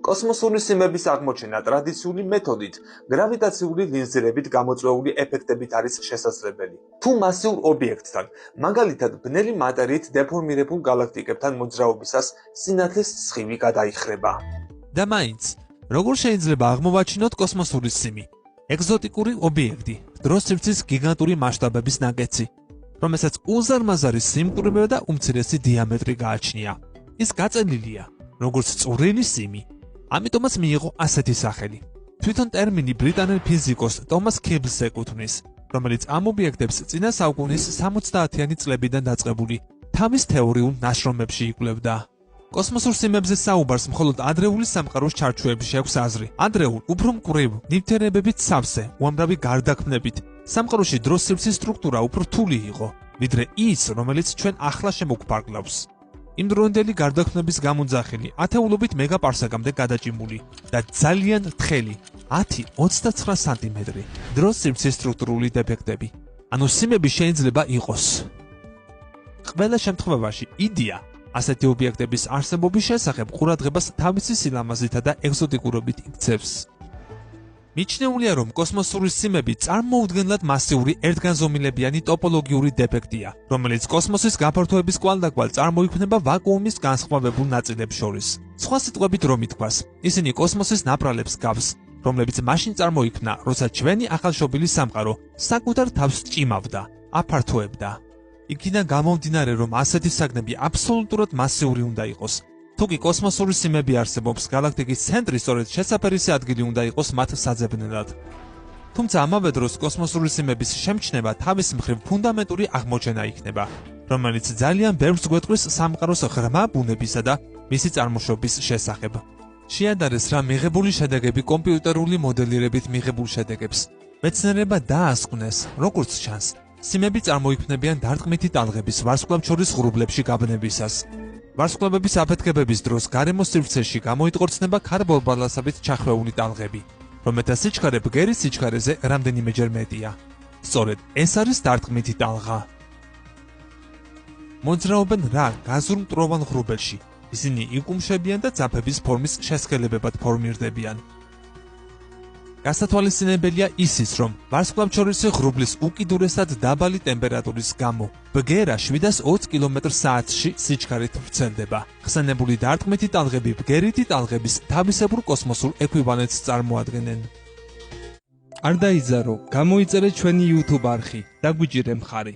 კოსმოსური სიმების აღმოჩენა ტრადიციული მეთოდით, გრავიტაციული ლინზირებით გამოწვეული ეფექტებით არის შესაძლებელი. თუ მასიურ ობიექტთან, მაგალითად ბნელი მატერიით დეფორმირებულ გალაქტიკებთან მოძრაობისას სინათლის სხივი გადაიხრება. და მაინც, როგორ შეიძლება აღმოვაჩინოთ კოსმოსური სიმი? ეგზოტიკური ობიექტი, დროს-სივრცის გიგანტური მასშტაბების ნაკეცი, რომელსაც უზარმაზარი სიმკვრივე და უმცირესი დიამეტრი გააჩნია. ის გაწელილია, როგორც წვრილი სიმი. ამიტომაც მიიღო ასეთი სახელი. თვითონ ტერმინი ბრიტანელ ფიზიკოს ტომას ქიბლს ეკუთვნის, რომელიც ამ ობიექტებს წინა საუკუნის 70-იანი წლებიდან დაწყებული თავის თეორიულ ნაშრომებში იკვლევდა. კოსმოსურ სიმებზე საუბარს მხოლოდ ადრეული სამყაროს ჩარჩოებში აქვს აზრი. ადრეულ, უფრო მკვრივ, ნივთიერებებით სავსე, უამრავი გარდაქმნებით, სამყაროში დროს-სივრცის სტრუქტურა უფრო რთული იყო, ვიდრე ის, რომელიც ჩვენ ახლა შემოგვფარგლავს. იმდროინდელი გარდაქმნების გამონძახილი ათეულობით მეგაპარსეკამდე გადაჭიმული და ძალიან თხელი 10-29 სანტიმეტრი დროს-სივრცის სტრუქტურული დეფექტები. ანუ სიმები შეიძლება იყოს. ყველა შემთხვევაში იდეა ასეთი ობიექტების არსებობის შესახებ ყურადღებას თავისი სილამაზითა და ეგზოტიკურობით იქცევს. მიჩნეულია, რომ კოსმოსური სიმები წარმოუდგენლად მასიური ერთგანზომილებიანი ტოპოლოგიური დეფექტია, რომელიც კოსმოსის გაფართოების კვალდაკვალ წარმოიქმნება ვაკუუმის განსხვავებულ ნაწილებს შორის. სხვა სიტყვებით რომ ითქვას, ისინი კოსმოსის ნაპრალებს გავს, რომლებიც მაშინ წარმოიქმნა, როცა ჩვენი ახალშობილი სამყარო საკუთარ თავს ჭიმავდა, აფართოებდა. იქიდან გამომდინარე, რომ ასეთი საგნები აბსოლუტურად მასიური უნდა იყოს. თუკი კოსმოსური სიმები არსებობს, გალაქტიკის ცენტრი სწორედ შესაფერისი ადგილი უნდა იყოს მათ საძებნელად. თუმცა ამავე დროს კოსმოსური სიმების შემჩნევა თავის მხრივ ფუნდამენტური აღმოჩენა იქნება, რომელიც ძალიან ბევრს გვეტყვის სამყაროს ღრმა ბუნებისა და მისი წარმოშობის შესახებ. შეადარეს რა მიღებული შედეგები კომპიუტერული მოდელირებით მიღებულ შედეგებს. მეცნიერება დაასკვნეს, როგორც ჩანს, სიმები წარმოიქმნებიან დარტყმითი ტალღების ვარსკვლავთშორის ღრუბლებში გაბნევისას. ვარსკვლავების აფეთქებების დროს გარემოს სივრცეში გამოიტყორცნება ქარბონბალასებით ჩახვეული ტალღები, რომელთა სიჩქარე ბგერის სიჩქარეზე რამდენიმეჯერ მეტია. სწორედ ეს არის დარტყმითი ტალღა. მოძრაობენ რა გაზურ მტროვან ღრუბელში. ისინი იკუმშებიან და ძაფების ფორმის შესქელებებად ფორმირდებიან. გასათვალისწინებელია ისიც, რომ ვარსკვლავთშორისი ღრუბლის უკიდურესად დაბალი ტემპერატურის გამო ბგერა 720 კმ/სთ-ში სიჩქარით ვრცელდება. ხსენებული დარტყმითი ტალღები ბგერითი ტალღების თავისებურ კოსმოსურ ეკვივალენტს წარმოადგენენ. არ დაიძარო, გამოიწერე ჩვენი YouTube არხი და გვიჭირე მხარი.